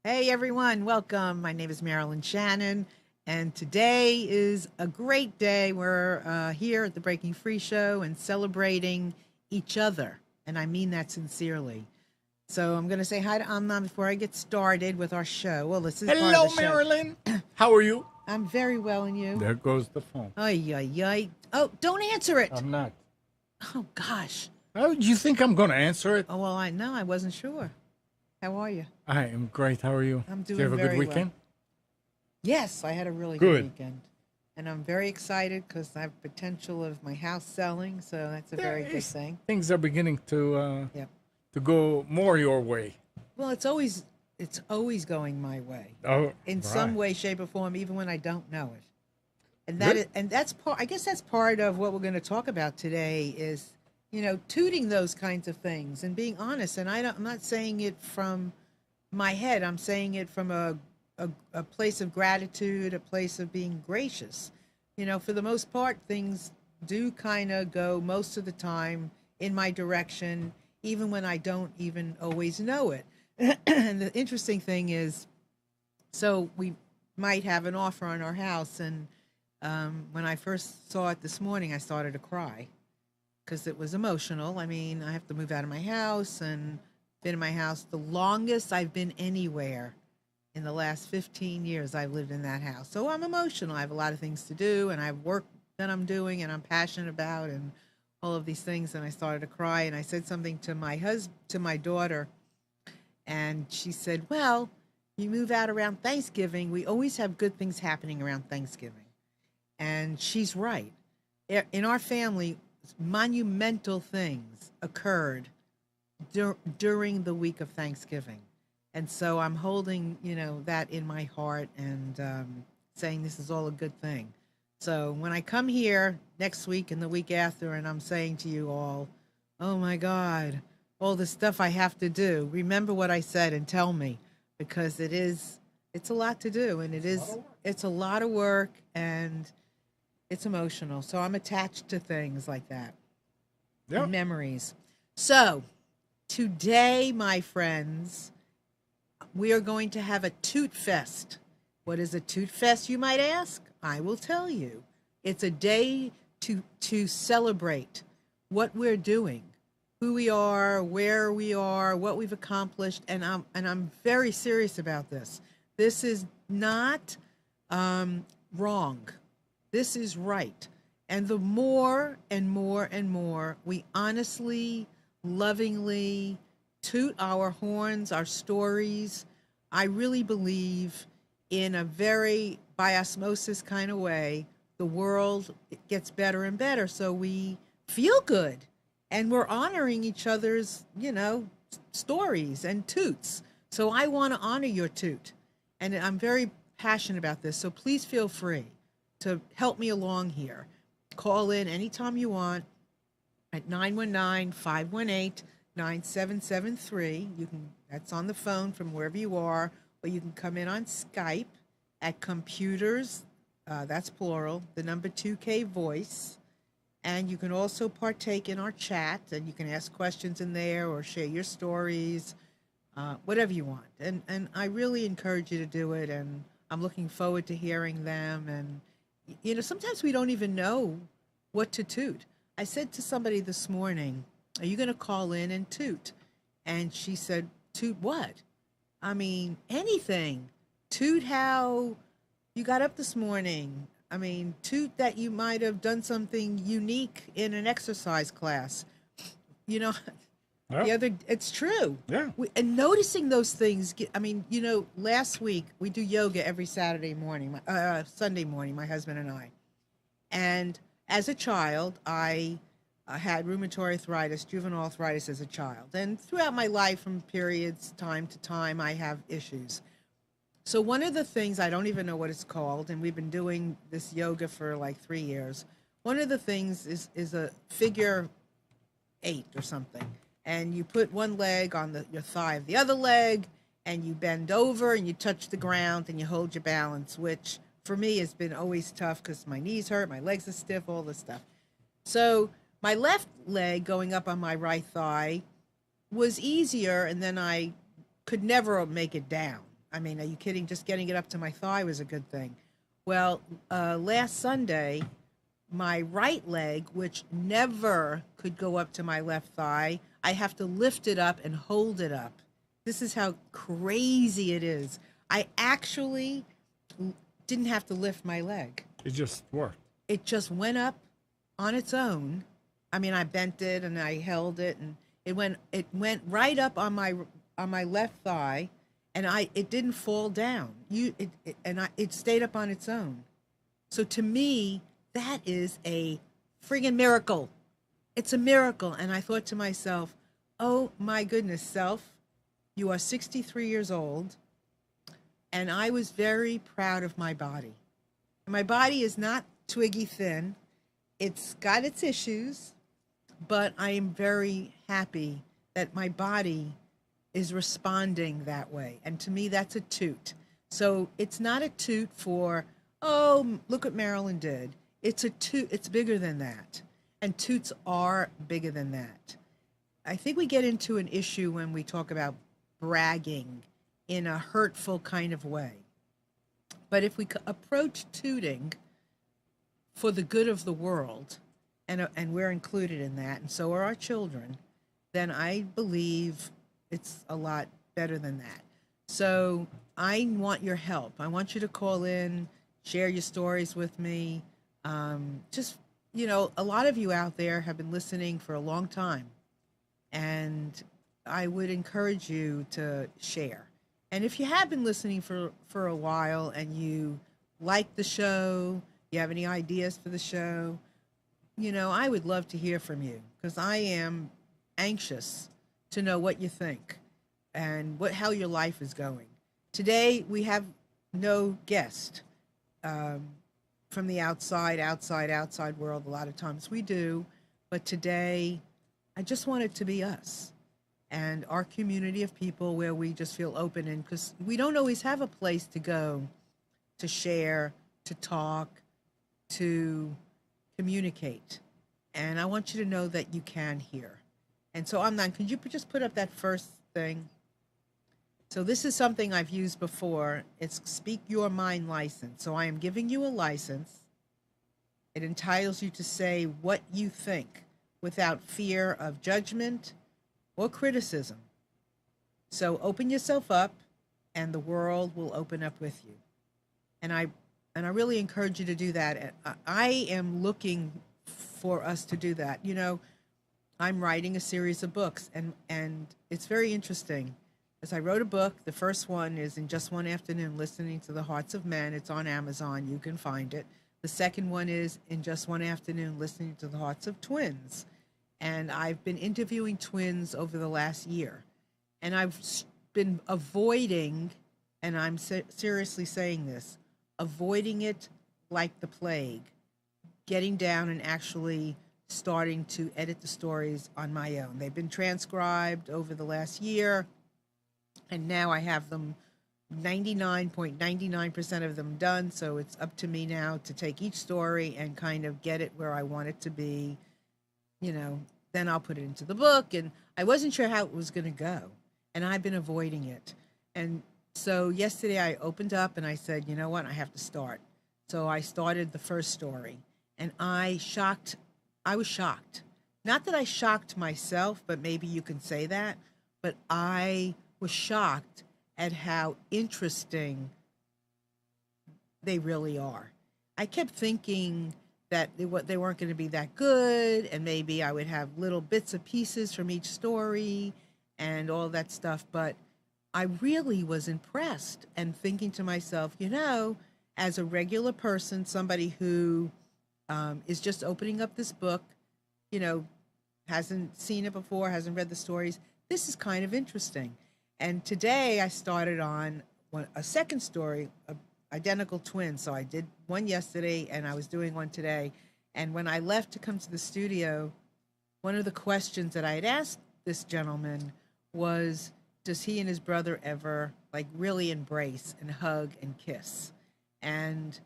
Hey everyone, welcome. My name is Marilyn Shannon, and today is a great day. We're here at the Breaking Free Show and celebrating each other, and I mean that sincerely. So I'm going to say hi to Amnon before I get started with our show. Well, this is part of Hello, the show. Marilyn. How are you? I'm very well, and you? There goes the phone. Ay, ay, ay. Oh, don't answer it. I'm not. Oh, gosh. Oh, do you think I'm going to answer it? Oh, well, I know. I wasn't sure. How are you? I am great. How are you? I'm Did doing you have a very good weekend? Yes, I had a really good weekend. And I'm very excited because I have potential of my house selling, so that's a very good thing. Things are beginning to Yep. to go more your way. Well, it's always going my way Oh, in right. some way, shape, or form, even when I don't know it. And Good. that's part. I guess that's part of what we're going to talk about today is tooting those kinds of things and being honest. And I'm not saying it from my head. I'm saying it from a place of gratitude, a place of being gracious. For the most part, things do kind of go most of the time in my direction, even when I don't even always know it. And the interesting thing is, so we might have an offer on our house, and when I first saw it this morning, I started to cry because it was emotional. I mean, I have to move out of my house and been in my house the longest I've been anywhere in the last 15 years. I've lived in that house. So I'm emotional. I have a lot of things to do, and I have work that I'm doing and I'm passionate about and all of these things. And I started to cry, and I said something to my daughter, and she said, well, you move out around Thanksgiving. We always have good things happening around Thanksgiving. And she's right. In our family, monumental things occurred during the week of Thanksgiving. And so I'm holding, that in my heart and saying this is all a good thing. So when I come here next week and the week after, and I'm saying to you all, oh my God, all the stuff I have to do, remember what I said and tell me, because it's a lot to do, and it's a lot of work, and it's emotional. So I'm attached to things like that. Yeah. And memories. So today, my friends, we are going to have a Toot Fest. What is a Toot Fest, you might ask? I will tell you. It's a day to celebrate what we're doing, who we are, where we are, what we've accomplished, and I'm very serious about this. This is not wrong. This is right. And the more and more and more we honestly, lovingly toot our horns, our stories, I really believe in a very by osmosis kind of way, the world gets better and better. So we feel good and we're honoring each other's, stories and toots. So I want to honor your toot. And I'm very passionate about this. So please feel free to help me along here. Call in anytime you want at 919-518-9773. That's on the phone from wherever you are, or you can come in on Skype at computers, that's plural, the number 2K voice. And you can also partake in our chat, and you can ask questions in there or share your stories, whatever you want. And I really encourage you to do it, and I'm looking forward to hearing them. And sometimes we don't even know what to toot. I said to somebody this morning, are you going to call in and toot? And she said, toot what? I mean, anything. Toot how you got up this morning. I mean, toot that you might have done something unique in an exercise class. It's true. Yeah. And noticing those things, last week we do yoga every Sunday morning, my husband and I. And as a child, I had rheumatoid arthritis, juvenile arthritis as a child. And throughout my life, from periods, time to time, I have issues. So one of the things, I don't even know what it's called, and we've been doing this yoga for like 3 years. One of the things is a figure 8 or something. And you put one leg on your thigh of the other leg, and you bend over and you touch the ground and you hold your balance, which for me has been always tough because my knees hurt, my legs are stiff, all this stuff. So my left leg going up on my right thigh was easier, and then I could never make it down. I mean, are you kidding? Just getting it up to my thigh was a good thing. Well, last Sunday, my right leg, which never could go up to my left thigh, I have to lift it up and hold it up. This is how crazy it is. I actually didn't have to lift my leg. It just worked. It just went up on its own. I mean, I bent it and I held it, and it went right up on my left thigh, and it didn't fall down. It stayed up on its own. So to me, that is a friggin' miracle. It's a miracle. And I thought to myself, oh my goodness, self, you are 63 years old. And I was very proud of my body. My body is not twiggy thin. It's got its issues, but I am very happy that my body is responding that way. And to me, that's a toot. So it's not a toot for, oh, look what Marilyn did. It's a toot. It's bigger than that. And toots are bigger than that. I think we get into an issue when we talk about bragging in a hurtful kind of way. But if we approach tooting for the good of the world, and we're included in that, and so are our children, then I believe it's a lot better than that. So I want your help. I want you to call in, share your stories with me. Just, a lot of you out there have been listening for a long time, and I would encourage you to share. And if you have been listening for a while and you like the show, you have any ideas for the show, I would love to hear from you, because I am anxious to know what you think and how your life is going. Today, we have no guest from the outside world. A lot of times we do, but today, I just want it to be us and our community of people where we just feel open, and because we don't always have a place to go to share, to talk, to communicate. And I want you to know that you can here. And so could you just put up that first thing? So this is something I've used before. It's Speak Your Mind license. So I am giving you a license. It entitles you to say what you think without fear of judgment or criticism. So open yourself up, and the world will open up with you. And I really encourage you to do that. I am looking for us to do that. I'm writing a series of books, and it's very interesting. As I wrote a book, the first one is In Just One Afternoon, Listening to the Hearts of Men. It's on Amazon. You can find it. The second one is In Just One Afternoon, Listening to the Hearts of Twins. And I've been interviewing twins over the last year. And I've been avoiding, and I'm seriously saying this, avoiding it like the plague, getting down and actually starting to edit the stories on my own. They've been transcribed over the last year, and now I have them 99.99% of them done, so it's up to me now to take each story and kind of get it where I want it to be. Then I'll put it into the book, and I wasn't sure how it was going to go, and I've been avoiding it. And so yesterday I opened up and I said, you know what, I have to start. So I started the first story, and I was shocked. Not that I shocked myself, but maybe you can say that, but I was shocked at how interesting they really are. I kept thinking that they weren't going to be that good, and maybe I would have little bits and pieces from each story and all that stuff, but I really was impressed and thinking to myself, as a regular person, somebody who is just opening up this book, hasn't seen it before, hasn't read the stories, this is kind of interesting. And today I started on a second story, identical twins. So I did one yesterday and I was doing one today. And when I left to come to the studio, one of the questions that I had asked this gentleman was, does he and his brother ever really embrace and hug and kiss? And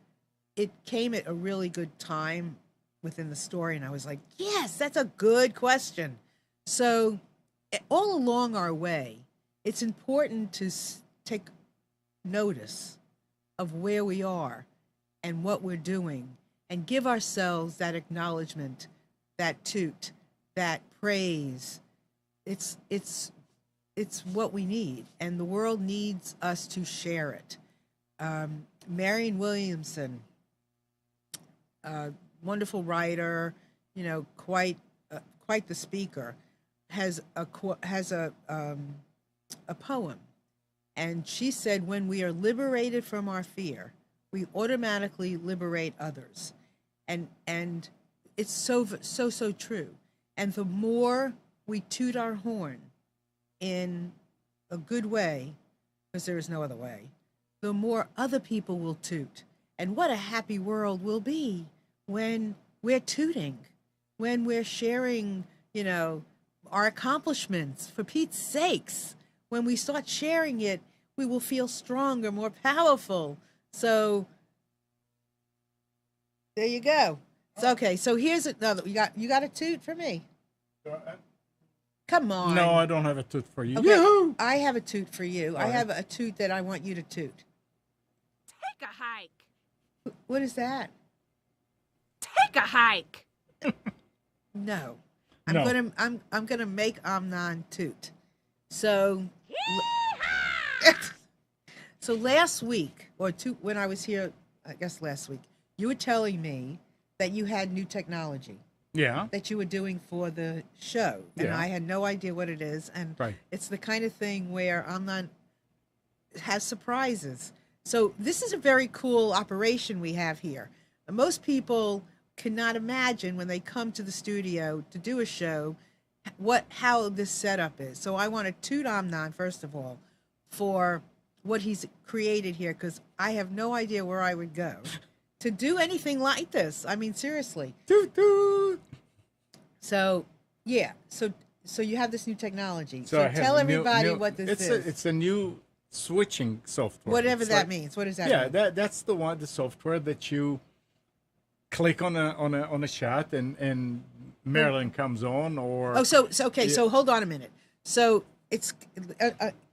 it came at a really good time within the story. And I was like, yes, that's a good question. So all along our way, it's important to take notice of where we are and what we're doing and give ourselves that acknowledgement, that toot, that praise. It's what we need, and the world needs us to share it. Marion Williamson, wonderful writer, quite the speaker, has a poem, and she said, "When we are liberated from our fear, we automatically liberate others," and it's so true. And the more we toot our horn in a good way, because there is no other way, the more other people will toot. And what a happy world will be when we're tooting, when we're sharing, our accomplishments, for Pete's sakes. When we start sharing it, we will feel stronger, more powerful. So there you go. So, okay, so here's another. You got a toot for me? Come on. No, I don't have a toot for you. Okay, Yoo-hoo! I have a toot for you. All I right. have a toot that I want you to toot. Take a hike. What is that? Take a hike. No. No. I'm gonna make Amnon toot. So so last week, or when I was here, I guess last week, you were telling me that you had new technology Yeah. that you were doing for the show, and Yeah. I had no idea what it is, and Right. it's the kind of thing where Amnon has surprises. So this is a very cool operation we have here. Most people cannot imagine when they come to the studio to do a show how this setup is. So I want to toot Amnon, first of all, for what he's created here, because I have no idea where I would go to do anything like this. I mean, seriously. Toot toot. So yeah, so you have this new technology. I So have tell new- everybody new- what this it's is. It's a new switching software. Whatever It's that like- means. What does that Yeah, mean? that's the software that you click on a shot and Marilyn comes on, or Oh, so okay. Yeah. So hold on a minute. So it's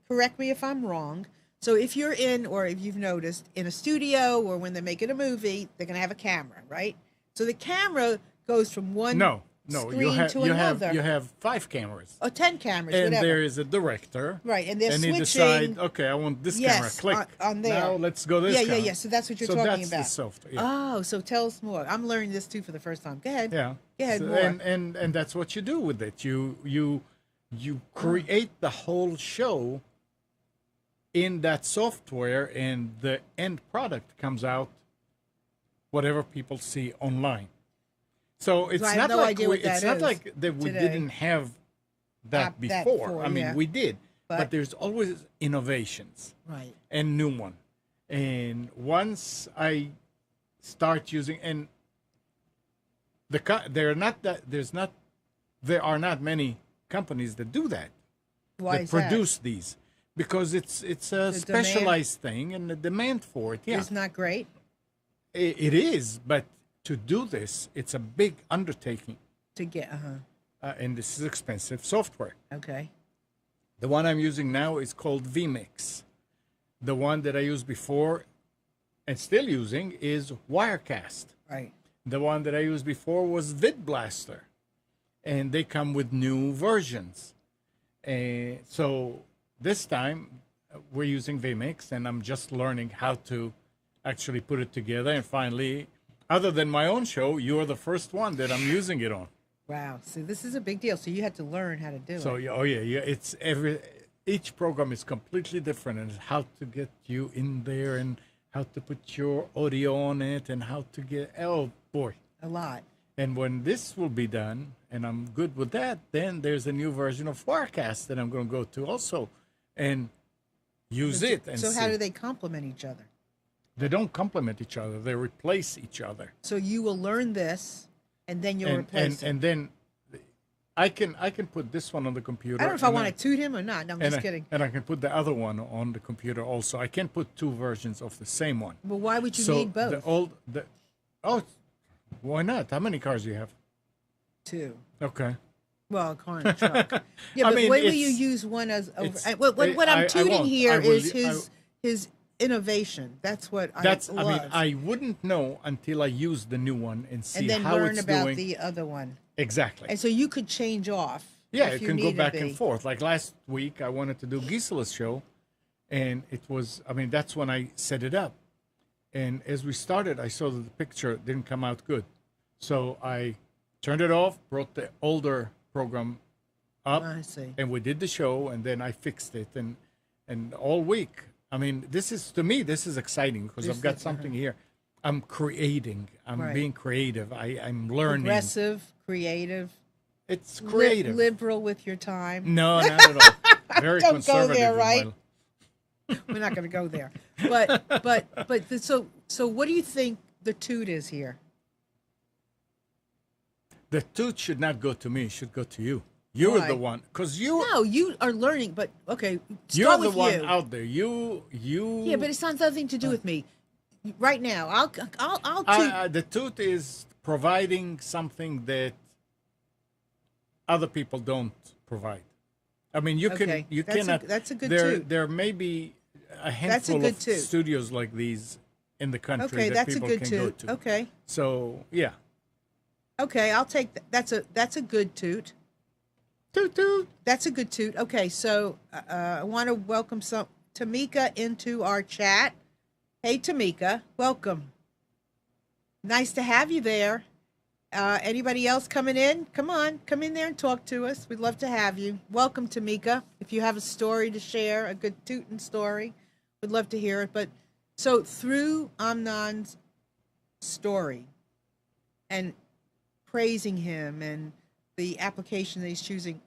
correct me if I'm wrong. So if you're in, or if you've noticed, in a studio or when they're making a movie, they're gonna have a camera, right? So the camera goes from one no, screen you have to another, you have 5 cameras, or 10 cameras, and whatever. there is a director, Right, and they're and he switching. decide, okay, I want this Yes, camera. Click on there. Now let's go this. Yeah. camera. So that's what you're So talking that's about. the software. Yeah. Oh, so tell us more. I'm learning this too for the first time. Go ahead. Yeah. Go ahead, So- more. and that's what you do with it. You create the whole show in that software, and the end product comes out whatever people see online. So it's I have not no like idea what it's that not is like that we today. didn't have that That before. before, I mean, yeah. we did, but But- there's always innovations Right. and new one. And once I start using, and there are not many companies that do that, Why that is produce these, because it's a The specialized thing, and the demand for it, that? yeah, It's not great. it is. But to do this, it's a big undertaking, To get. and this is expensive software. Okay. The one I'm using now is called vMix. The one that I used before and still using is Wirecast. Right. The one that I used before was VidBlaster, and they come with new versions. So this time we're using vMix, and I'm just learning how to actually put it together. And finally, other than my own show, you're the first one that I'm using it on. Wow. So this is a big deal. So you had to learn how to do So it. yeah, it's each program is completely different, and how to get you in there, and how to put your audio on it, and how to get, oh boy. A lot. And when this will be done, and I'm good with that, then there's a new version of Wirecast that I'm going to go to also and use it. And So how see. do they complement each other? They don't complement each other; they replace each other. So you will learn this, and then you'll replace it. And then I can put this one on the computer. I don't know if I and want then- to toot him or not. No, I'm and just I, kidding. And I can put the other one on the computer also. I can't put 2 versions of the same one. Well, why would you So need both? Why not? How many cars do you have? 2. Okay. Well, a car and a truck. Yeah, I but mean, when will you it's- use one as over? it's- What I I'm tooting won't. here I will- is his innovation. That's what That's, I I mean, love. I wouldn't know until I use the new one and see And then how learn it's about doing. the other one. Exactly. And so you could change off. Yeah, if it you can go need to back be. and forth. Like last week, I wanted to do Gisela's show, and it was, I mean, that's when I set it up. And as we started, I saw that the picture didn't come out good. So I turned it off, brought the older program up, I see. and we did the show, and then I fixed it. And all week, I mean, this is, to me, this is exciting because This I've got is, something here. I'm creating. I'm Right. being creative. I'm learning. Aggressive, creative, It's creative. liberal with your time. No, not at all. Very Don't go conservative. there, in my right? life. We're not going to go there. So what do you think the toot is here? The toot should not go to me. It should go to you. You're Why? the one, because you. No, you are learning, but okay. You're Start the with one you. out there. You. Yeah, but it's not nothing to do with me. Right now, I'll toot. The toot is providing something that other people don't provide. I mean, you Okay, can. You that's a- cannot. that's a good there, toot. There may be a handful good of toot. studios like these in the country Okay, that that's a people good can toot. go to. Okay, So yeah. okay, I'll take that. That's a good toot. Toot toot. That's a good toot. Okay, so I want to welcome Tameka into our chat. Hey, Tameka, welcome. Nice to have you there. Anybody else coming in? Come on, come in there and talk to us. We'd love to have you. Welcome, Tameka. If you have a story to share, a good tootin' story, we'd love to hear it. But so through Amnon's story and praising him and the application that he's choosing,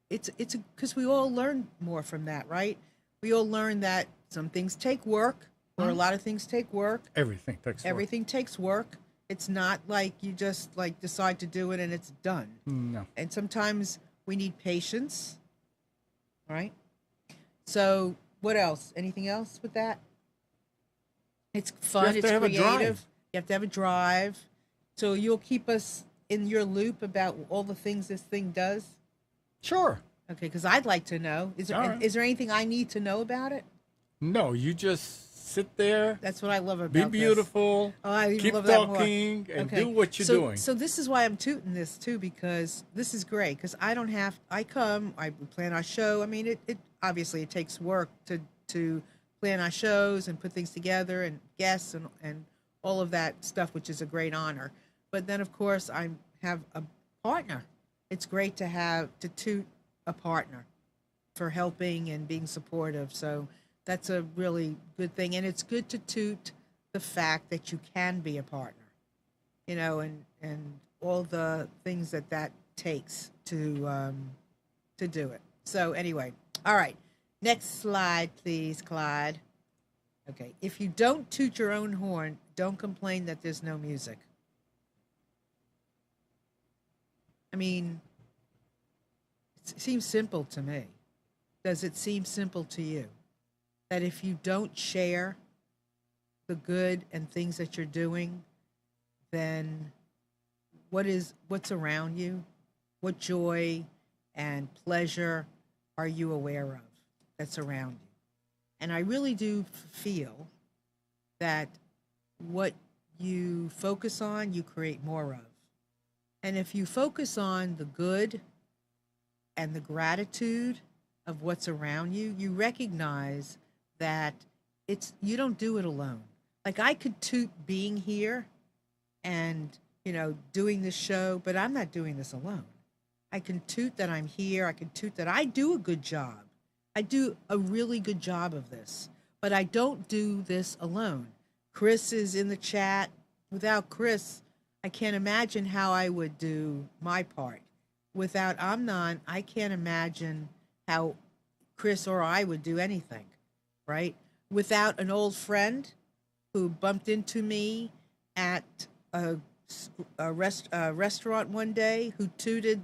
it's because we all learn more from that, right? We all learn that some things take work, or a lot of things take work. Everything takes work. Everything takes work. It's not like you just like decide to do it and it's done. No. And sometimes we need patience, right? So what else? Anything else with that? It's fun. have It's to have a creative. drive. You have to have a drive. So you'll keep us in your loop about all the things this thing does. Sure. Okay, because I'd like to know. Is there All right. is there anything I need to know about it? No, you just sit there, That's what I love about be this. beautiful, Oh, I even keep love that more. talking, and Okay. do what you're so, doing. So this is why I'm tooting this too, because this is great. Because I don't have, I plan our show. I mean, it obviously it takes work to plan our shows and put things together and guests and all of that stuff, which is a great honor. But then of course I have a partner. It's great to toot a partner for helping and being supportive. So that's a really good thing. And it's good to toot the fact that you can be a partner, you know, and all the things that takes to do it. So anyway, all right. Next slide, please, Clyde. Okay. If you don't toot your own horn, don't complain that there's no music. I mean, it seems simple to me. Does it seem simple to you? That if you don't share the good and things that you're doing, then what's around you? What joy and pleasure are you aware of that's around you? And I really do feel that what you focus on, you create more of. And if you focus on the good and the gratitude of what's around you, you recognize that you don't do it alone. Like I could toot being here and, you know, doing this show, but I'm not doing this alone. I can toot that I'm here. I can toot that I do a good job. I do a really good job of this, but I don't do this alone. Chris is in the chat. Without Chris, I can't imagine how I would do my part. Without Amnon, I can't imagine how Chris or I would do anything, right? Without an old friend who bumped into me at a restaurant one day, who tooted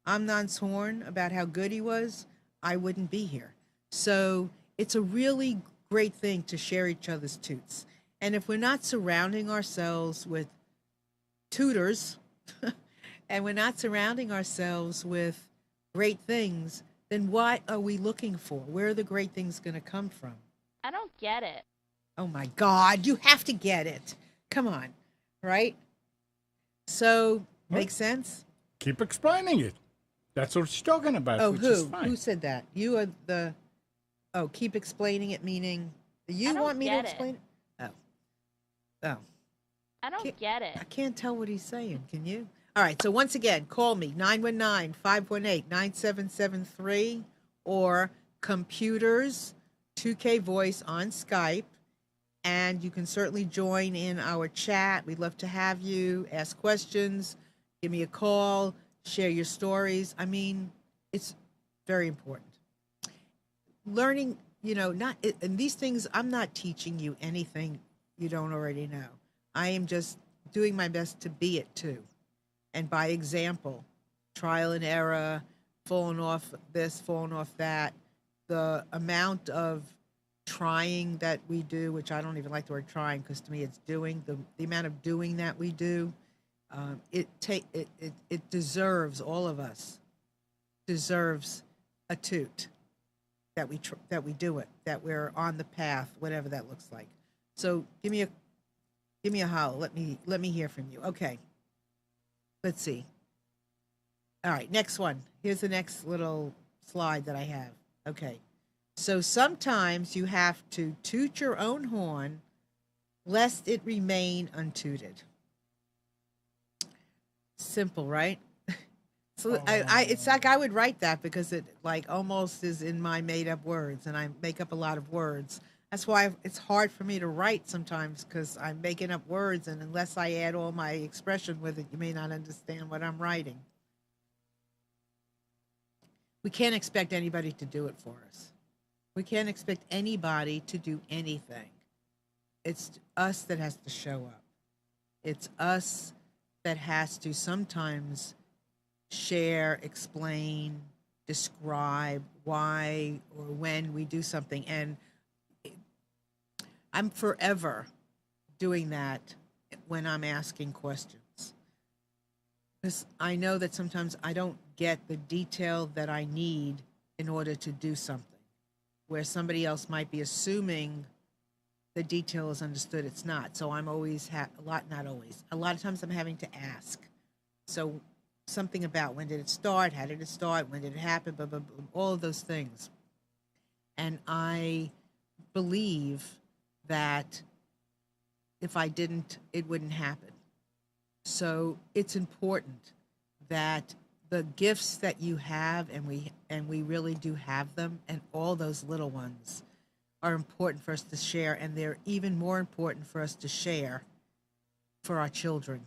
Amnon's horn about how good he was, I wouldn't be here. So it's a really great thing to share each other's toots. And if we're not surrounding ourselves with tutors and we're not surrounding ourselves with great things, then what are we looking for? Where are the great things going to come from? I don't get it. Oh my God, you have to get it. Come on, right? So, What? makes sense? Keep explaining it. That's what she's talking about, Oh, which is who? fine. Who said that? You are the. Oh, keep explaining it, meaning you don't want me to get it. explain it? Oh. Oh. I don't Can't- get it. I can't tell what he's saying. Can you? All right. So once again, call me 919-518-9773 or computers 2K voice on Skype. And you can certainly join in our chat. We'd love to have you ask questions, give me a call, share your stories. I mean, it's very important. Learning, not and these things, I'm not teaching you anything you don't already know. I am just doing my best to be it too. And by example, trial and error, falling off this, falling off that, the amount of trying that we do, which I don't even like the word trying because to me it's doing, the amount of doing that we do, it deserves, all of us deserves a toot that we do it, that we're on the path, whatever that looks like. So give me a holler. Let me hear from you. Okay. Let's see. All right, next one. Here's the next little slide that I have. Okay. So sometimes you have to toot your own horn lest it remain untooted. Simple, right? So it's like I would write that because it like almost is in my made up words, and I make up a lot of words. That's why it's hard for me to write sometimes because I'm making up words, and unless I add all my expression with it, you may not understand what I'm writing. We can't expect anybody to do it for us. We can't expect anybody to do anything. It's us that has to show up. It's us that has to sometimes share, explain, describe why or when we do something. And I'm forever doing that when I'm asking questions. Because I know that sometimes I don't get the detail that I need in order to do something, where somebody else might be assuming the detail is understood. It's not. So I'm always, not always, a lot of times I'm having to ask. So something about when did it start? How did it start? When did it happen? Blah, blah, blah, all of those things. And I believe that if I didn't, it wouldn't happen. So it's important that the gifts that you have, and we really do have them, and all those little ones are important for us to share, and they're even more important for us to share for our children.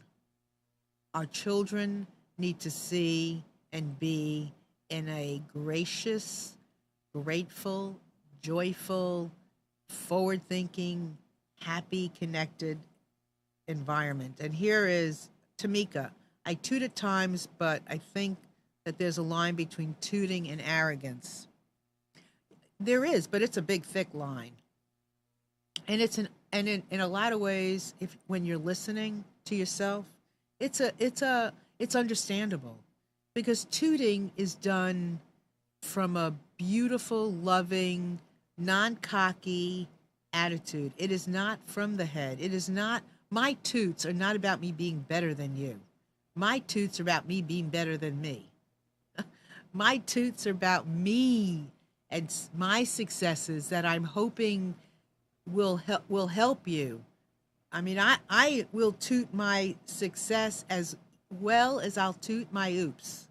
Our children need to see and be in a gracious, grateful, joyful, forward-thinking, happy, connected environment. And here is Tameka. I toot at times, but I think that there's a line between tooting and arrogance. There is, but it's a big, thick line. And in a lot of ways, when you're listening to yourself, it's understandable, because tooting is done from a beautiful, loving, non-cocky attitude. It is not from the head. It is not. My toots are not about me being better than you. My toots are about me being better than me. My toots are about me and my successes that I'm hoping will help you. I mean, I will toot my success as well as I'll toot my oops.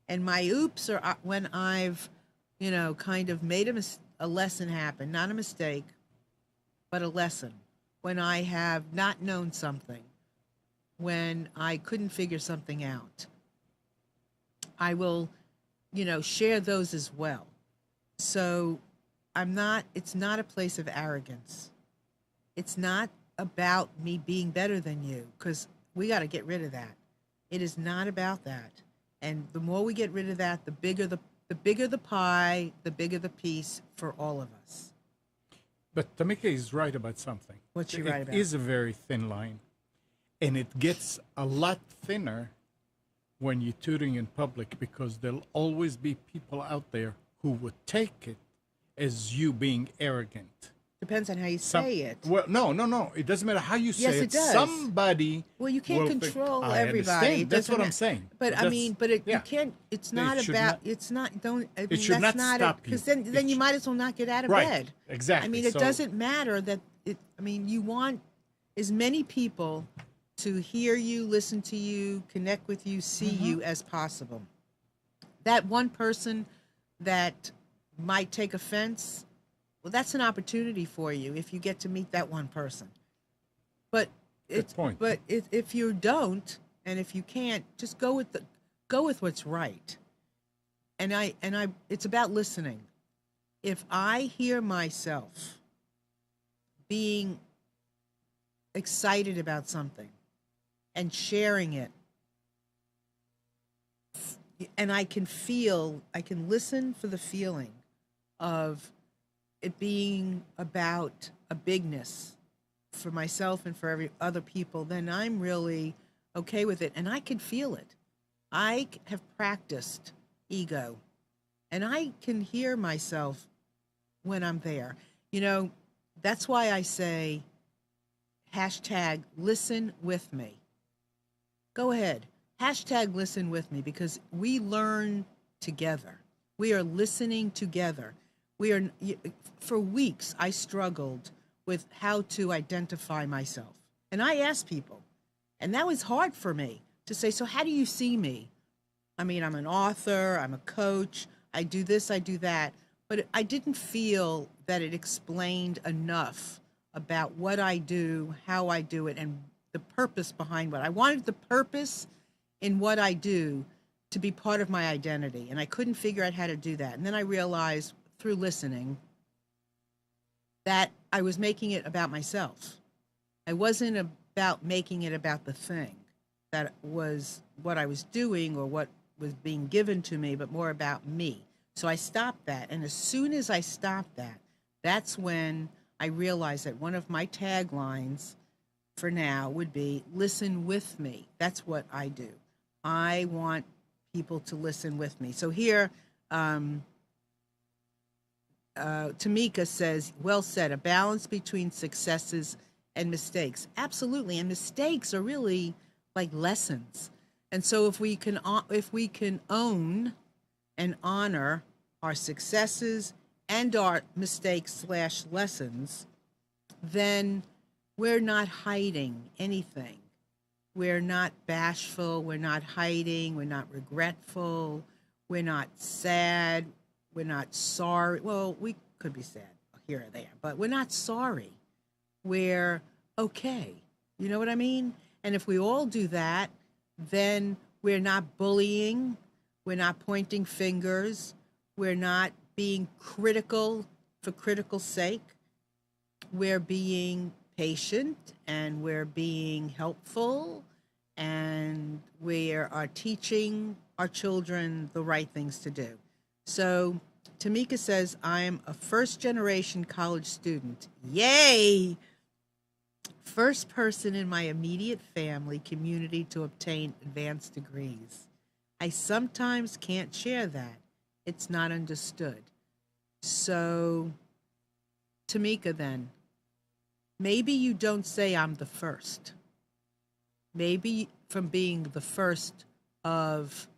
And my oops are when I've, kind of made a lesson happen, not a mistake, but a lesson. When I have not known something, when I couldn't figure something out, I will, share those as well. So it's not a place of arrogance. It's not about me being better than you, because we got to get rid of that. It is not about that. And the more we get rid of that, the bigger the pie, the bigger the piece for all of us. But Tameka is right about something. What's she right about? It is a very thin line. And it gets a lot thinner when you're tutoring in public, because there'll always be people out there who would take it as you being arrogant. Depends on how you say it. Well, no. It doesn't matter how you say Yes, it. it does. Somebody. Well, you can't will think, control I everybody. understand. It That's what doesn't I'm saying. But I mean, but yeah. you can't. It's It not should about. not- It's not. Don't. I mean, It should that's not not stop you. Because then It you should- might as well not get out of Right. bed. Exactly. I mean, it So- doesn't matter that. I mean, you want as many people to hear you, listen to you, connect with you, see you as possible. That one person that might take offense, well, that's an opportunity for you if you get to meet that one person. But point. But if you don't, and if you can't, just go with what's right. And it's about listening. If I hear myself being excited about something and sharing it, and I can listen for the feeling of it being about a bigness for myself and for every other people, then I'm really okay with it. And I can feel it. I have practiced ego, and I can hear myself when I'm there. You know, that's why I say hashtag listen with me. Go ahead. Hashtag listen with me, because we learn together. We are listening together. For weeks, I struggled with how to identify myself. And I asked people, and that was hard for me to say, so how do you see me? I mean, I'm an author, I'm a coach, I do this, I do that. But I didn't feel that it explained enough about what I do, how I do it, and the purpose behind what I wanted. The purpose in what I do to be part of my identity. And I couldn't figure out how to do that. And then I realized through listening that I was making it about myself. I wasn't about making it about the thing that was what I was doing or what was being given to me, but more about me. So I stopped that. And as soon as I stopped that, that's when I realized that one of my taglines for now would be listen with me. That's what I do. I want people to listen with me. So here, Tameka says, well said, a balance between successes and mistakes. Absolutely. And mistakes are really like lessons. And so if we can own and honor our successes and our mistakes / lessons, then we're not hiding anything. We're not bashful. We're not hiding. We're not regretful. We're not sad. We're not sorry. Well, we could be sad here or there, but we're not sorry. We're okay. You know what I mean? And if we all do that, then we're not bullying. We're not pointing fingers. We're not being critical for critical sake. We're being patient, and we're being helpful, and we are teaching our children the right things to do. So Tameka says, I'm a first-generation college student. Yay! First person in my immediate family community to obtain advanced degrees. I sometimes can't share that. It's not understood. So, Tameka, then, maybe you don't say I'm the first. Maybe from being the first of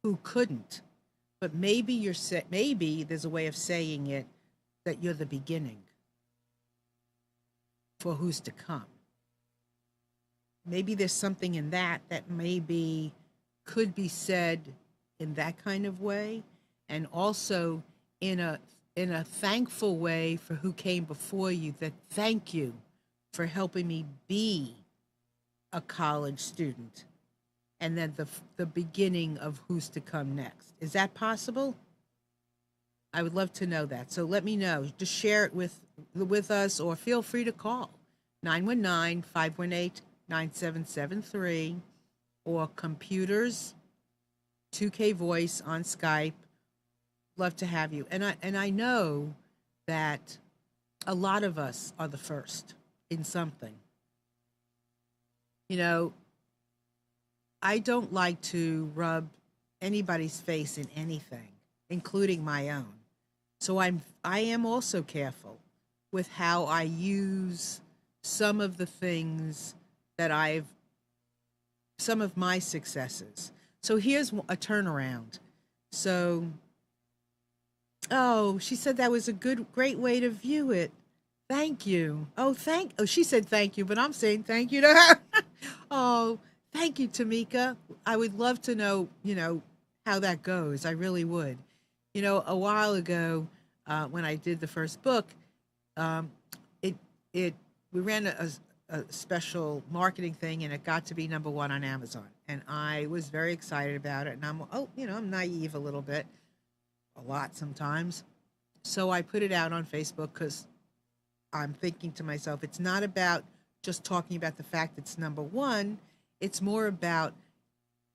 who couldn't, but maybe maybe there's a way of saying it that you're the beginning for who's to come. Maybe there's something in that maybe could be said in that kind of way, and also in a thankful way for who came before you, that thank you for helping me be a college student, and then the beginning of who's to come next. Is that possible? I would love to know that. So let me know. Just share it with us, or feel free to call 919-518-9773, or computers 2K voice on Skype. Love to have you. And I know that a lot of us are the first in something. You know, I don't like to rub anybody's face in anything, including my own. So I am also careful with how I use some of the things that some of my successes. So here's a turnaround. So, oh, she said that was a great way to view it. Thank you. Oh, she said thank you, but I'm saying thank you to her. Oh, thank you, Tameka. I would love to know, how that goes. I really would. A while ago, when I did the first book, um, it we ran a special marketing thing, and it got to be #1 on Amazon, and I was very excited about it. And I'm naive a little bit, a lot sometimes, so I put it out on Facebook because I'm thinking to myself, it's not about just talking about the fact it's #1. It's more about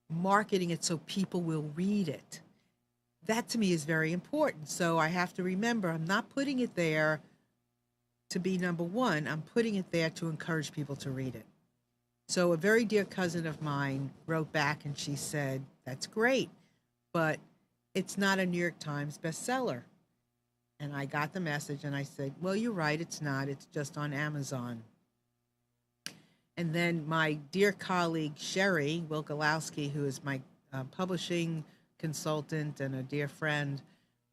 marketing it so people will read it. That to me is very important. So I have to remember, I'm not putting it there to be #1. I'm putting it there to encourage people to read it. So a very dear cousin of mine wrote back and she said, that's great, but it's not a New York Times bestseller. And I got the message and I said, well, you're right, it's not. It's just on Amazon. And then my dear colleague, Sherry Wilkolowski, who is my publishing consultant and a dear friend,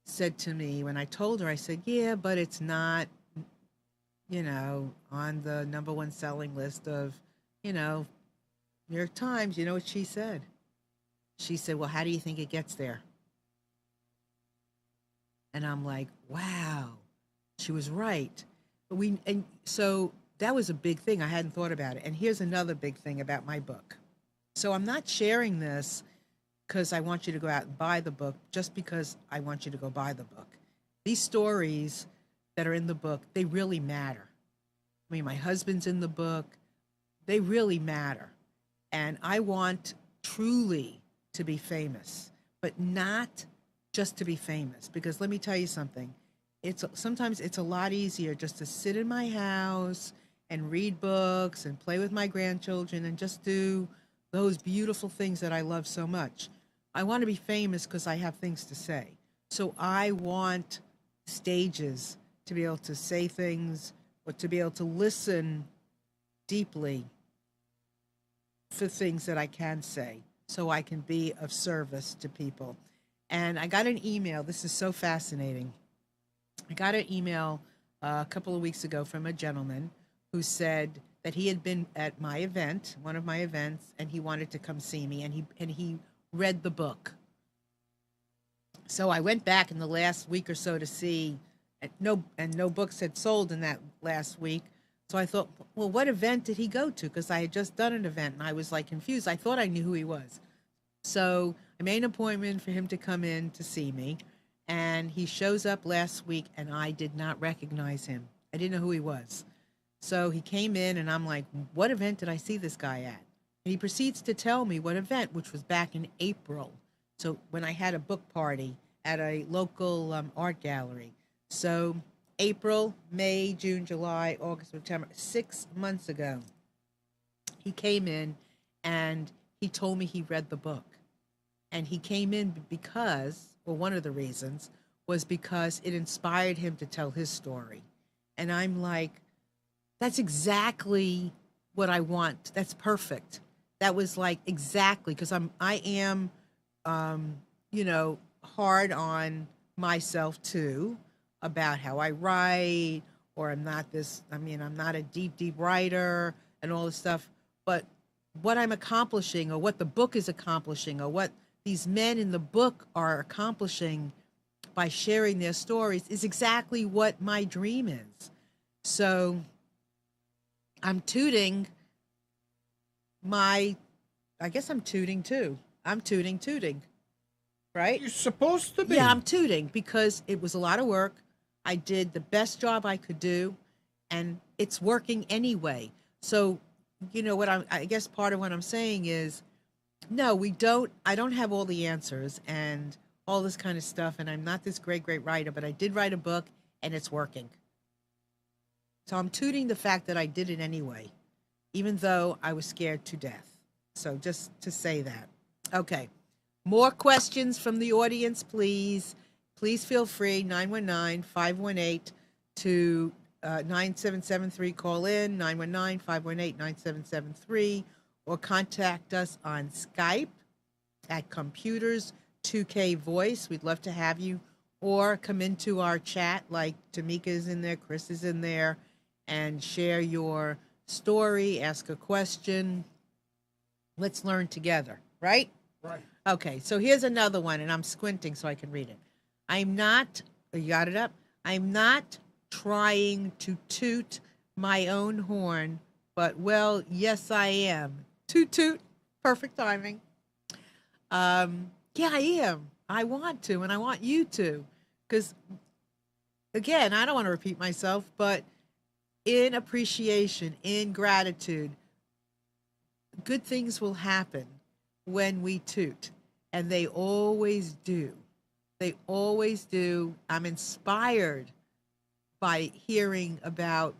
said to me when I told her, I said, yeah, but it's not, on the #1 selling list of, New York Times. You know what she said? She said, well, how do you think it gets there? And I'm like, wow, she was right. And so that was a big thing. I hadn't thought about it. And here's another big thing about my book. So I'm not sharing this because I want you to go out and buy the book, just because I want you to go buy the book. These stories that are in the book, they really matter. I mean, my husband's in the book. They really matter. And I want truly to be famous, but not just to be famous. Because let me tell you something. Sometimes it's a lot easier just to sit in my house and read books and play with my grandchildren and just do those beautiful things that I love so much. I want to be famous because I have things to say. So I want stages to be able to say things, or to be able to listen deeply for things that I can say, so I can be of service to people. And I got an email. This is so fascinating. I got an email a couple of weeks ago from a gentleman who said that he had been at my event, one of my events, and he wanted to come see me, and he read the book. So I went back in the last week or so to see, and no books had sold in that last week. So I thought, well, what event did he go to? Because I had just done an event, and I was like confused. I thought I knew who he was. So I made an appointment for him to come in to see me, and he shows up last week, and I did not recognize him. I didn't know who he was. So he came in, and I'm like, what event did I see this guy at? And he proceeds to tell me what event, which was back in April. So when I had a book party at a local art gallery. So April, May, June, July, August, September, 6 months ago, he came in and he told me he read the book. And he came in because, well, one of the reasons was because it inspired him to tell his story. And I'm like, that's exactly what I want. That's perfect. That was like exactly, because I am, hard on myself too, about how I write, or I'm not a deep writer and all this stuff. But what I'm accomplishing, or what the book is accomplishing, or what these men in the book are accomplishing by sharing their stories, is exactly what my dream is. So I'm tooting I guess I'm tooting too. I'm tooting, right? You're supposed to be. Yeah, I'm tooting because it was a lot of work. I did the best job I could do, and it's working anyway. So, I guess part of what I'm saying is, no, I don't have all the answers and all this kind of stuff, and I'm not this great writer, but I did write a book, and it's working. So I'm tooting the fact that I did it anyway, even though I was scared to death. So just to say that. Okay. More questions from the audience, please. Please feel free, 919-518, to 9773. Call in 919-518-9773, or contact us on Skype at Computers 2K Voice. We'd love to have you. Or come into our chat, like Tameka is in there, Chris is in there, and share your story, ask a question. Let's learn together, right? Right. Okay, so here's another one, and I'm squinting so I can read it. I'm not, you got it up? I'm not trying to toot my own horn, but well, yes, I am. Toot toot, perfect timing. Yeah, I am. I want to, and I want you to, because again, I don't want to repeat myself, but in appreciation, in gratitude, good things will happen when we toot, and they always do. They always do. I'm inspired by hearing about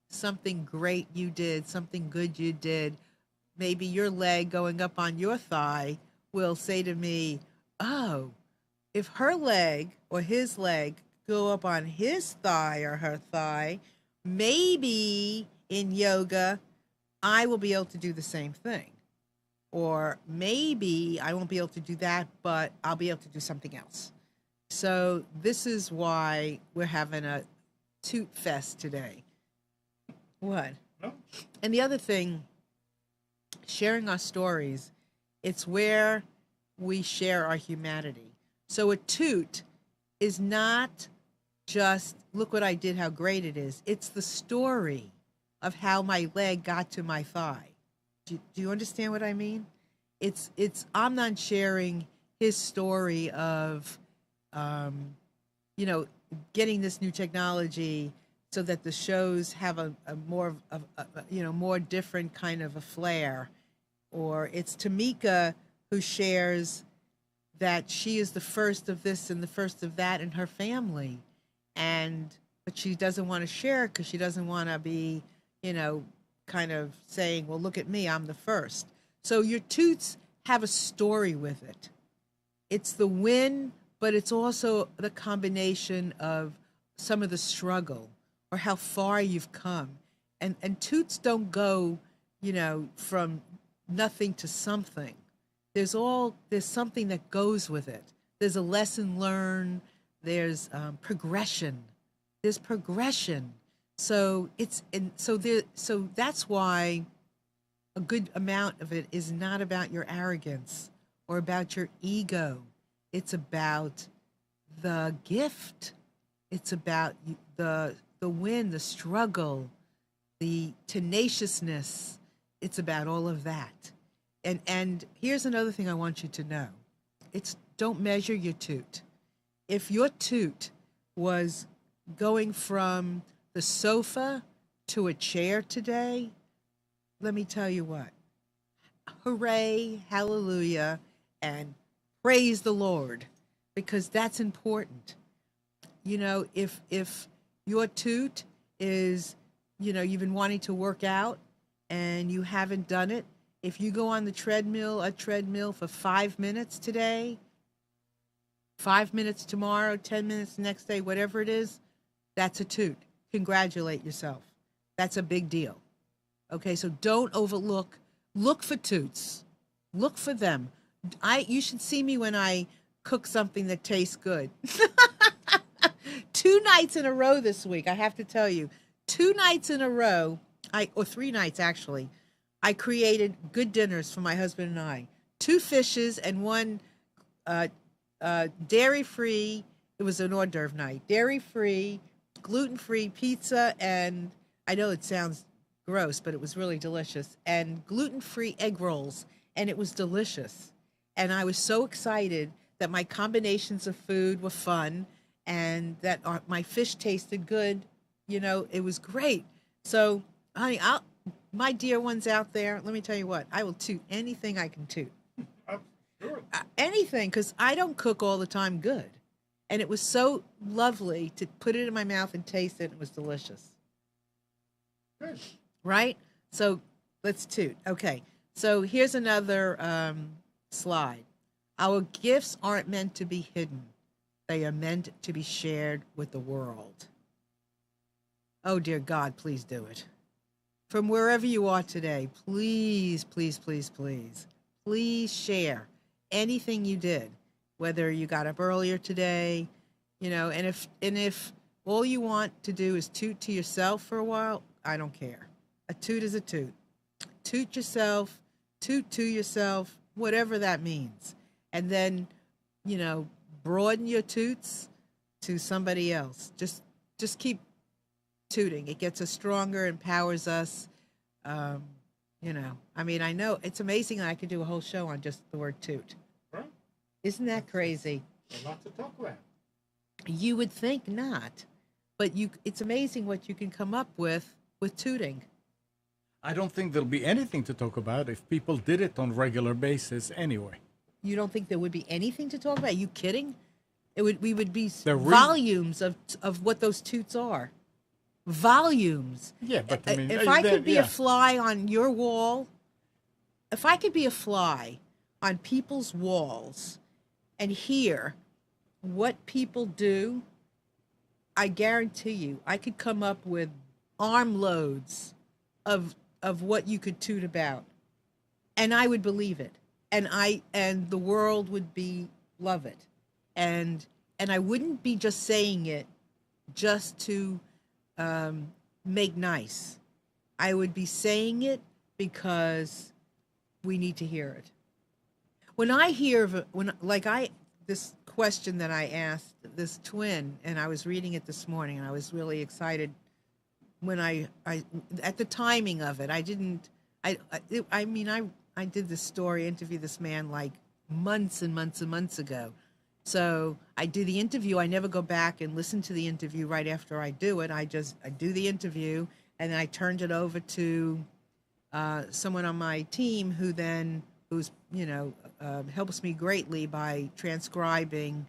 something great you did, something good you did. Maybe your leg going up on your thigh will say to me, oh, if her leg or his leg go up on his thigh or her thigh, maybe in yoga, I will be able to do the same thing. Or maybe I won't be able to do that, but I'll be able to do something else. So this is why we're having a Toot Fest today. What? No. And the other thing, sharing our stories, it's where we share our humanity. So a toot is not just, look what I did, how great it is. It's the story of how my leg got to my thigh. Do you understand what I mean? It's I'm not sharing his story of, getting this new technology so that the shows have a more of more different kind of a flair. Or it's Tameka who shares that she is the first of this and the first of that in her family, but she doesn't want to share because she doesn't want to be, kind of saying, well, look at me, I'm the first. So your toots have a story with it. It's the win, but it's also the combination of some of the struggle or how far you've come. And toots don't go, from nothing to something. There's something that goes with it. There's a lesson learned. There's progression. There's progression. So so that's why a good amount of it is not about your arrogance or about your ego. It's about the gift. It's about the win, the struggle, the tenaciousness. It's about all of that. And here's another thing I want you to know. Don't measure your toot. If your toot was going from the sofa to a chair today, let me tell you what. Hooray, hallelujah, and praise the Lord, because that's important. If your toot is, you've been wanting to work out and you haven't done it, if you go on a treadmill for 5 minutes today, 5 minutes tomorrow, 10 minutes the next day, whatever it is, that's a toot. Congratulate yourself. That's a big deal. Okay, so don't overlook. Look for toots. Look for them. You should see me when I cook something that tastes good. 2 nights in a row this week, I have to tell you. 2 nights in a row, or 3 nights actually, I created good dinners for my husband and I. 2 fishes and 1 dairy-free. It was an hors d'oeuvre night. Dairy-free, gluten-free pizza, and I know it sounds gross, but it was really delicious. And gluten-free egg rolls, and it was delicious. And I was so excited that my combinations of food were fun and that my fish tasted good. It was great. So, honey, my dear ones out there, let me tell you what, I will toot anything I can toot. Sure. Anything, because I don't cook all the time good. And it was so lovely to put it in my mouth and taste it. It was delicious. Good. Right? So let's toot. Okay. So here's another slide. Our gifts aren't meant to be hidden. They are meant to be shared with the world. Oh, dear God, please do it. From wherever you are today, please, please, please, please, please share anything you did, whether you got up earlier today, and if all you want to do is toot to yourself for a while, I don't care. A toot is a toot. Toot yourself, toot to yourself, whatever that means. And then, broaden your toots to somebody else. Just keep tooting. It gets us stronger, empowers us. I know it's amazing that I could do a whole show on just the word toot. Right? Isn't that crazy? A lot to talk about. You would think not, but it's amazing what you can come up with tooting. I don't think there'll be anything to talk about if people did it on a regular basis anyway. You don't think there would be anything to talk about? Are you kidding? We would be The volumes of what those toots are. Volumes. Yeah, but I mean, if I could be a fly on your wall, if I could be a fly on people's walls and hear what people do, I guarantee you, I could come up with armloads of what you could toot about, and I would believe it, and the world would love it, and I wouldn't be just saying it just to make nice. I would be saying it because we need to hear it. When I hear this question that I asked this twin, and I was reading it this morning, and I was really excited when I at the timing of it. I did this story, interview this man like months and months and months ago. So I do the interview. I never go back and listen to the interview right after I do it. I do the interview, and then I turned it over to someone on my team who's helps me greatly by transcribing.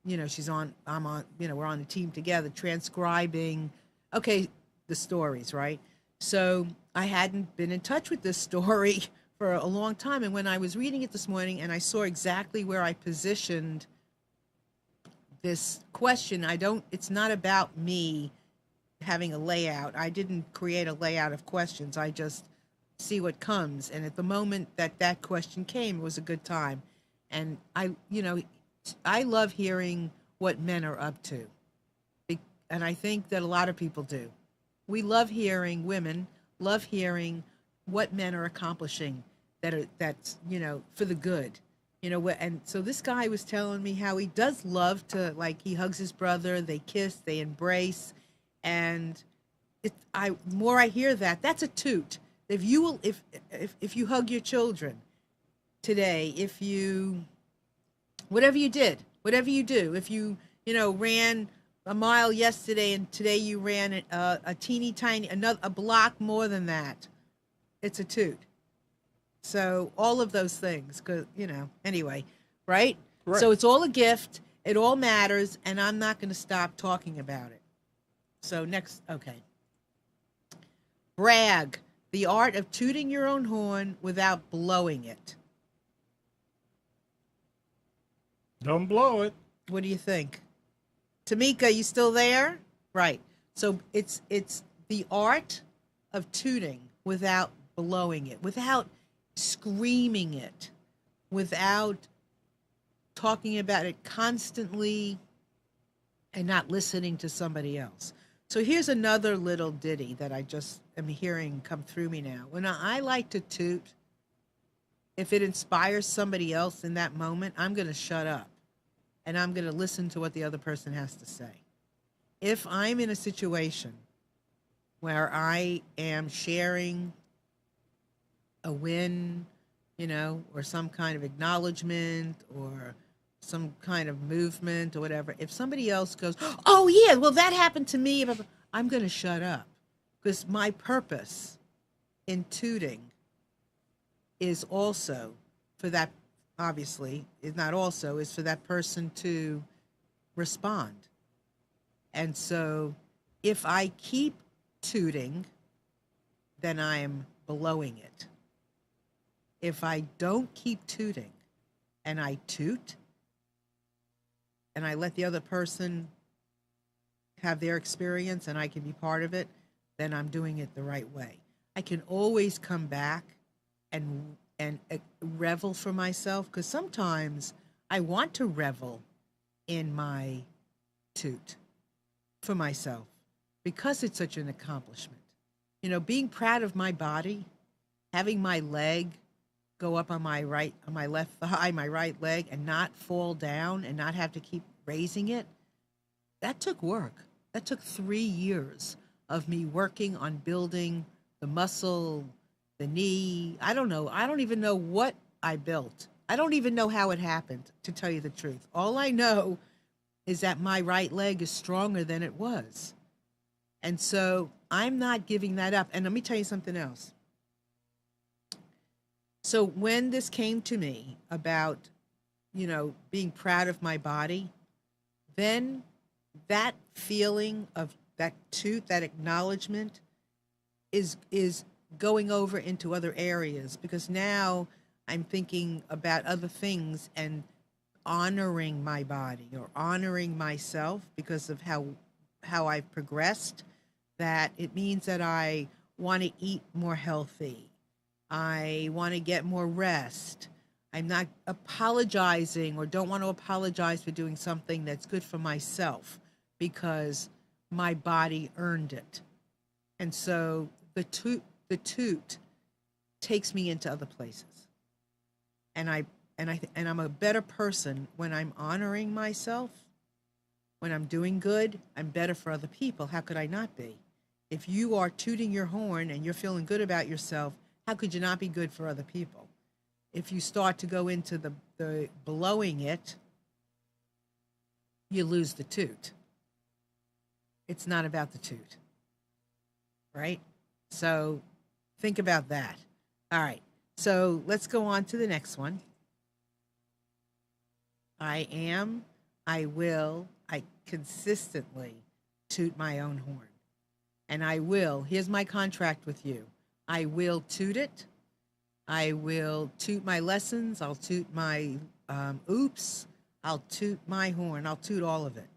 I'm on. We're on the team together, transcribing. Okay, the stories, right? So I hadn't been in touch with this story for a long time, and when I was reading it this morning, and I saw exactly where I positioned this question, it's not about me having a layout. I didn't create a layout of questions. I just see what comes. And at the moment that question came, it was a good time. And I love hearing what men are up to. And I think that a lot of people do. Women love hearing what men are accomplishing that's for the good. And so this guy was telling me how he does love to, like, he hugs his brother, they kiss, they embrace, and more I hear that's a toot. If you hug your children today, whatever you do, if you ran a mile yesterday and today you ran a teeny tiny a block more than that, it's a toot. So all of those things, anyway, right? So it's all a gift. It all matters, and I'm not going to stop talking about it. So next, okay. Brag, the art of tooting your own horn without blowing it. Don't blow it. What do you think? Tameka, you still there? Right. So it's the art of tooting without blowing it, without screaming it, without talking about it constantly and not listening to somebody else. So here's another little ditty that I just am hearing come through me now. When I like to toot, if it inspires somebody else in that moment, I'm going to shut up and I'm going to listen to what the other person has to say. If I'm in a situation where I am sharing a win, or some kind of acknowledgement or some kind of movement or whatever, if somebody else goes, oh yeah, well that happened to me, I'm going to shut up, because my purpose in tooting is also for that, obviously, is not also, is for that person to respond. And so if I keep tooting, then I am blowing it. If I don't keep tooting and I toot and I let the other person have their experience and I can be part of it, then I'm doing it the right way. I can always come back and revel for myself, because sometimes I want to revel in my toot for myself because it's such an accomplishment. You know, being proud of my body, having my leg go up on my left thigh, my right leg, and not fall down and not have to keep raising it, that took work. That took 3 years of me working on building the muscle, the knee. I don't know. I don't even know what I built. I don't even know how it happened, to tell you the truth. All I know is that my right leg is stronger than it was. And so I'm not giving that up. And let me tell you something else. So when this came to me about, you know, being proud of my body, then that feeling of that toot, that acknowledgement is going over into other areas, because now I'm thinking about other things and honoring my body or honoring myself because of how I've progressed. That it means that I want to eat more healthy. I want to get more rest. I'm not apologizing or don't want to apologize for doing something that's good for myself because my body earned it. And so the toot takes me into other places. And I'm a better person when I'm honoring myself. When I'm doing good, I'm better for other people. How could I not be? If you are tooting your horn and you're feeling good about yourself, how could you not be good for other people? If you start to go into the blowing it, you lose the toot. It's not about the toot, right? So think about that. All right. So let's go on to the next one. I consistently toot my own horn. And I will. Here's my contract with you. I will toot it. I will toot my lessons. I'll toot my oops. I'll toot my horn. I'll toot all of it.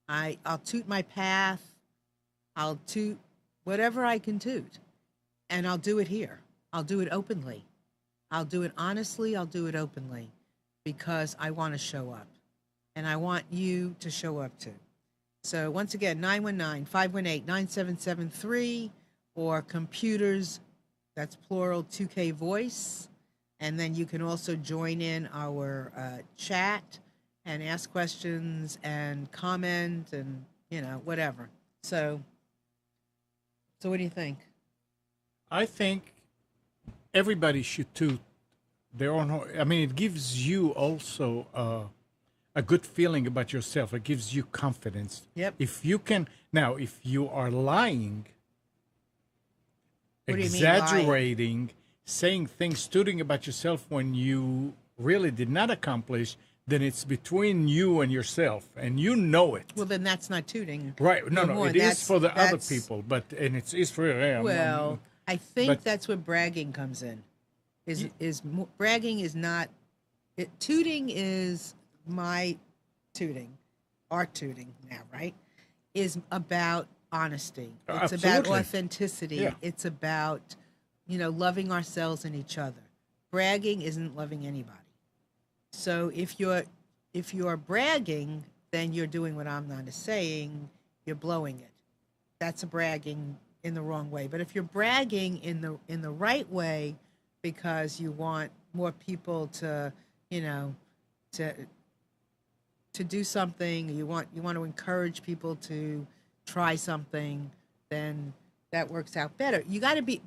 I'll toot my path. I'll toot whatever I can toot. And I'll do it here. I'll do it openly. I'll do it honestly. I'll do it openly because I want to show up. And I want you to show up too. So once again, 919-518-9773 or computers, that's plural, 2K voice. And then you can also join in our chat and ask questions and comment and, you know, whatever. So what do you think? I think everybody should toot their own horn. I mean, it gives you also a good feeling about yourself. It gives you confidence. Yep. If you can, now, if you are lying, What do you mean, exaggerating, saying things, tooting about yourself when you really did not accomplish, then it's between you and yourself, and you know it. Well, then that's not tooting. Right. No, your horn. it is for the other That's- people, and it's for yeah, Well, I think but- that's where bragging comes in. Bragging is not tooting is my tooting, our tooting now, right? Is about honesty. It's about Absolutely. authenticity. Yeah. It's about, you know, loving ourselves and each other. Bragging isn't loving anybody. So if you're bragging, then you're doing what I'm not saying. You're blowing it. That's a bragging in the wrong way. But if you're bragging in the right way, because you want more people to, you know, to do something, you want to encourage people to try something, then that works out better. You got to be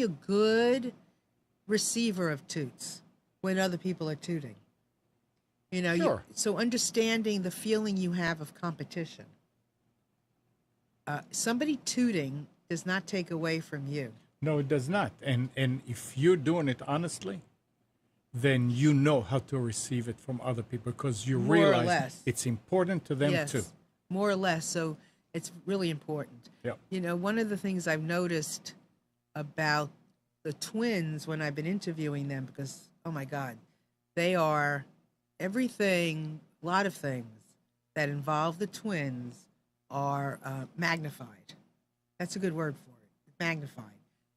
a good receiver of toots when other people are tooting. You know, Sure. So understanding the feeling you have of competition. Somebody tooting does not take away from you. No, it does not. And if you're doing it honestly, then you know how to receive it from other people because you More or realize less. it's important to them Yes, too. more or less. So it's really important. Yep. You know, one of the things I've noticed about the twins when I've been interviewing them, because, oh my God, they are everything, a lot of things that involve the twins are magnified. That's a good word for it. Magnified.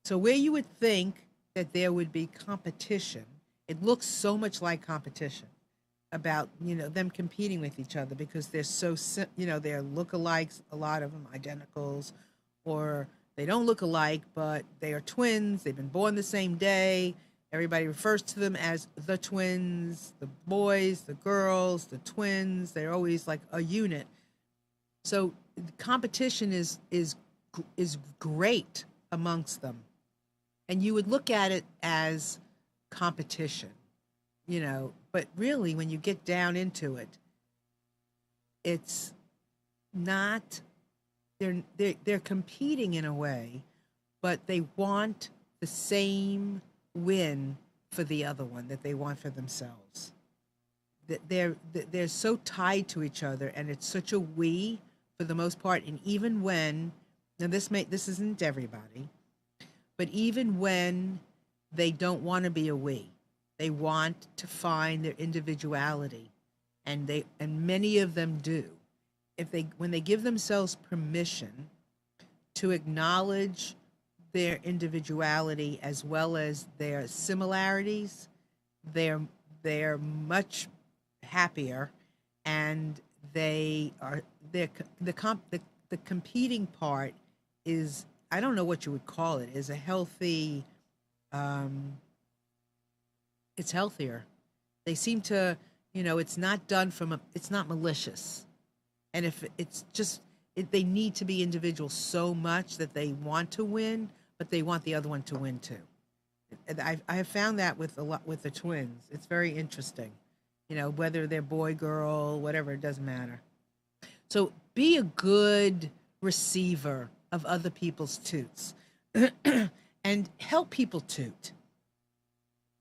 So where you would think that there would be competition, it looks so much like competition about them competing with each other because they're they're lookalikes, a lot of them identicals, or they don't look alike but they are twins. They've been born the same day. Everybody refers to them as the twins, the boys, the girls, the twins. They're always like a unit. So competition is great amongst them, and you would look at it as competition, but really when you get down into it, it's not. They're competing in a way, but they want the same win for the other one that they want for themselves. They're so tied to each other, and it's such a we for the most part. And even when, now this isn't everybody, but even when they don't want to be a we, they want to find their individuality, and many of them do. When they give themselves permission to acknowledge their individuality as well as their similarities, they're much happier, and the competing part is, I don't know what you would call it, is a healthy. It's healthier. They seem to, it's not done it's not malicious. And if it's just, they need to be individuals so much that they want to win, but they want the other one to win too. I have found that with the twins. It's very interesting. Whether they're boy, girl, whatever, it doesn't matter. So be a good receiver of other people's toots and help people toot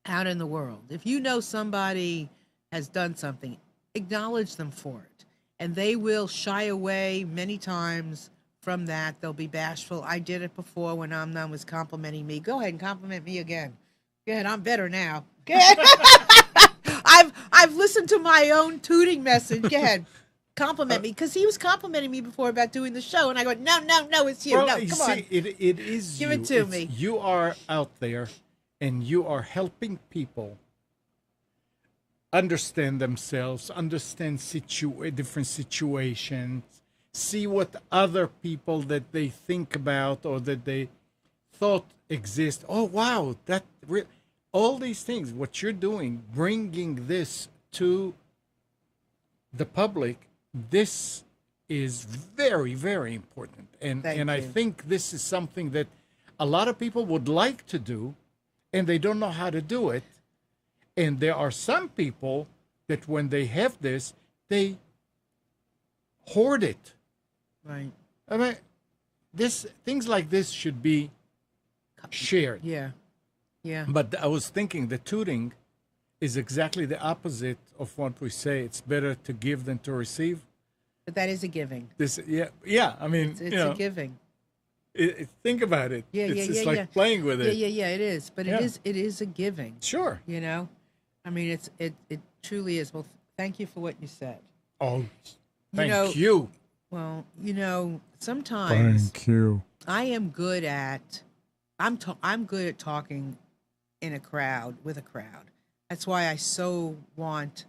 out in the world. If you know somebody has done something, acknowledge them for it. And they will shy away many times from that. They'll be bashful. I did it before when Amnon was complimenting me. Go ahead and compliment me again. Go ahead, I'm better now. Go ahead. I've listened to my own tooting message. Go ahead. Compliment me, because he was complimenting me before about doing the show, and I go, no, it's you. Well, no, come on. It is Give you. it to me. You are out there, and you are helping people understand themselves, understand different situations, see what other people that they think about or that they thought exist. Oh, wow, all these things, what you're doing, bringing this to the public, this is very, very important. And I think this is something that a lot of people would like to do, and they don't know how to do it. And there are some people that when they have this, they hoard it. Right. I mean, things like this should be shared. Yeah. Yeah. But I was thinking the tooting is exactly the opposite of what we say. It's better to give than to receive. But that is a giving. Yeah. I mean, it's a giving. Think about it. Yeah, it's like playing with it. Yeah, it is. But it is a giving. Sure. I mean, it truly is. Well, thank you for what you said. Oh, thank you. Well, sometimes thank you. I am good at I'm good at talking in a crowd, with a crowd. That's why I so want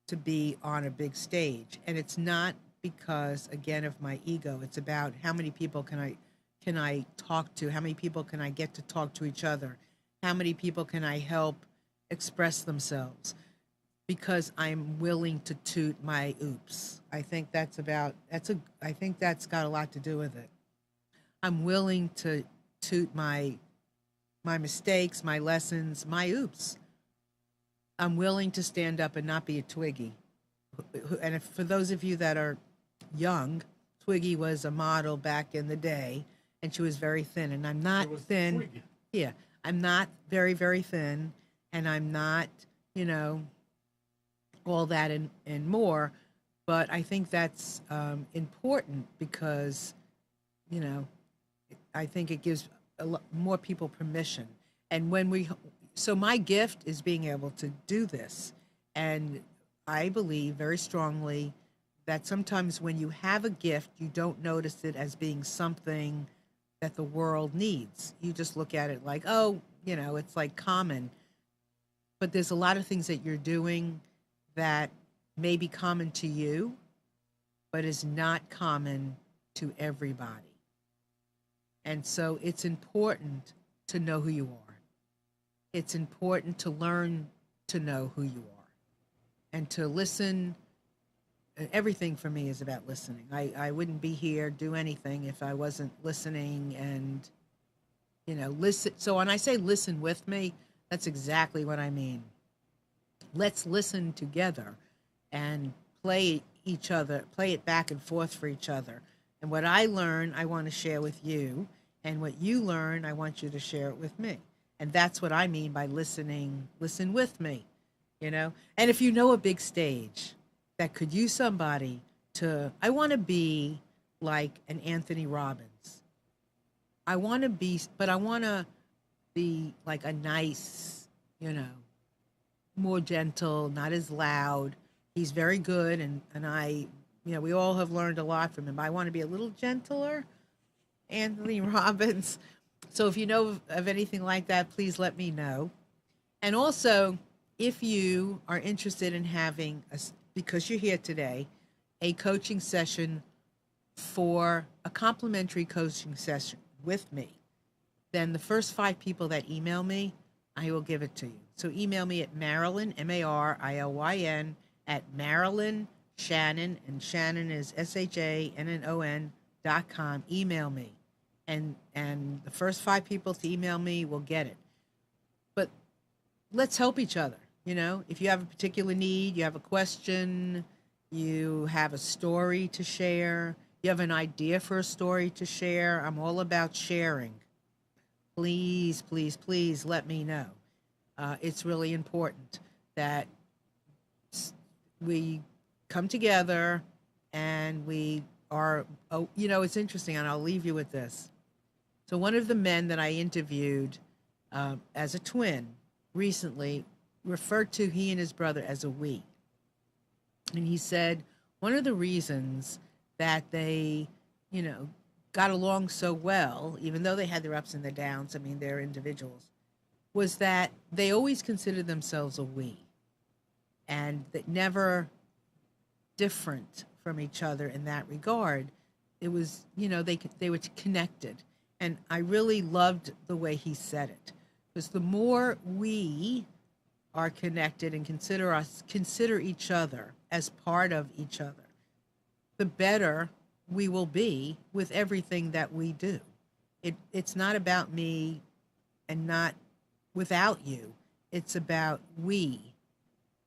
to be on a big stage. And it's not because, again, of my ego. It's about how many people can I talk to? How many people can I get to talk to each other? How many people can I help express themselves? Because I'm willing to toot my oops. I think that's got a lot to do with it. I'm willing to toot my mistakes, my lessons, my oops. I'm willing to stand up and not be a Twiggy. And for those of you that are young, Twiggy was a model back in the day, and she was very thin. And I'm not thin. Twiggy. Yeah, I'm not very, very thin, and I'm not, all that and more. But I think that's important because, I think it gives more people permission. And so my gift is being able to do this. And I believe very strongly that sometimes when you have a gift, you don't notice it as being something that the world needs. You just look at it like, oh, it's like common. But there's a lot of things that you're doing that may be common to you, but is not common to everybody. And so it's important to know who you are. It's important to learn to know who you are and to listen. Everything for me is about listening. I wouldn't be here, do anything if I wasn't listening and, listen. So when I say listen with me, that's exactly what I mean. Let's listen together and play it back and forth for each other. And what I learn, I want to share with you. And what you learn, I want you to share it with me. And that's what I mean by listening. Listen with me, And if you know a big stage that could use somebody I want to be like an Anthony Robbins. I want to be like a nice, more gentle, not as loud. He's very good, and I, we all have learned a lot from him. I want to be a little gentler, Anthony Robbins. So if you know of anything like that, please let me know. And also, if you are interested in having, because you're here today, a coaching session for a complimentary coaching session with me, then the first 5 people that email me, I will give it to you. So email me at Marilyn, MARILYN, at Marilyn Shannon, and Shannon is SHANNON.com. Email me. And the first 5 people to email me will get it. But let's help each other. If you have a particular need, you have a question, you have a story to share, you have an idea for a story to share, I'm all about sharing. Please, please, please let me know. It's really important that we come together and we are, it's interesting, and I'll leave you with this. So one of the men that I interviewed as a twin recently referred to he and his brother as a we. And he said one of the reasons that they, got along so well, even though they had their ups and their downs, they're individuals, was that they always considered themselves a we. And that never different from each other in that regard. It was, they were connected. And I really loved the way he said it. Because the more we are connected and consider each other as part of each other, the better we will be with everything that we do. It's not about me and not without you. It's about we.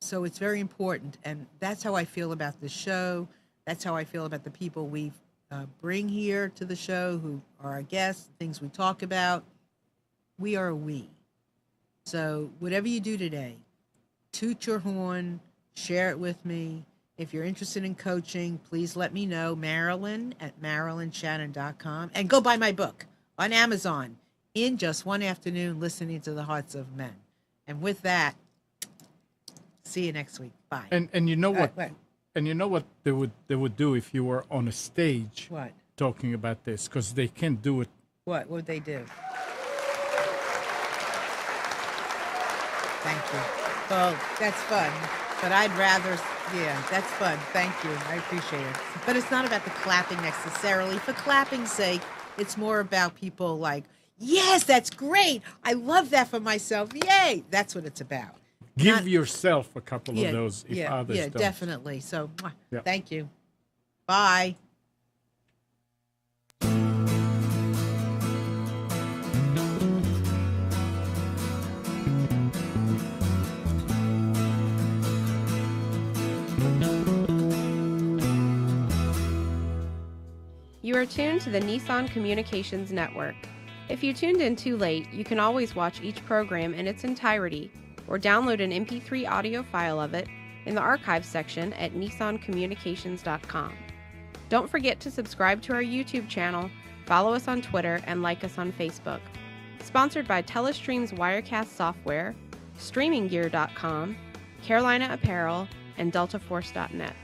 So it's very important. And that's how I feel about the show. That's how I feel about the people we bring here to the show who are our guests, things we talk about. We are a we. So whatever you do today, toot your horn, share it with me. If you're interested in coaching, please let me know. Marilyn at MarilynShannon.com. And go buy my book on Amazon, In Just One Afternoon, Listening to the Hearts of Men. And with that, see you next week. Bye. And you know what? And you know what they would do if you were on a stage What? talking about this, because they can't do it. What would they do? Thank you. Well, that's fun. But I'd rather, that's fun. Thank you. I appreciate it. But it's not about the clapping necessarily. For clapping's sake, it's more about people like, yes, that's great. I love that for myself. Yay. That's what it's about. Give yourself a couple of those if others don't. Yeah, definitely. So, thank you. Bye. You are tuned to the Nissan Communications Network. If you tuned in too late, you can always watch each program in its entirety or download an MP3 audio file of it in the archives section at nissancommunications.com. Don't forget to subscribe to our YouTube channel, follow us on Twitter, and like us on Facebook. Sponsored by Telestream's Wirecast software, StreamingGear.com, Carolina Apparel, and DeltaForce.net.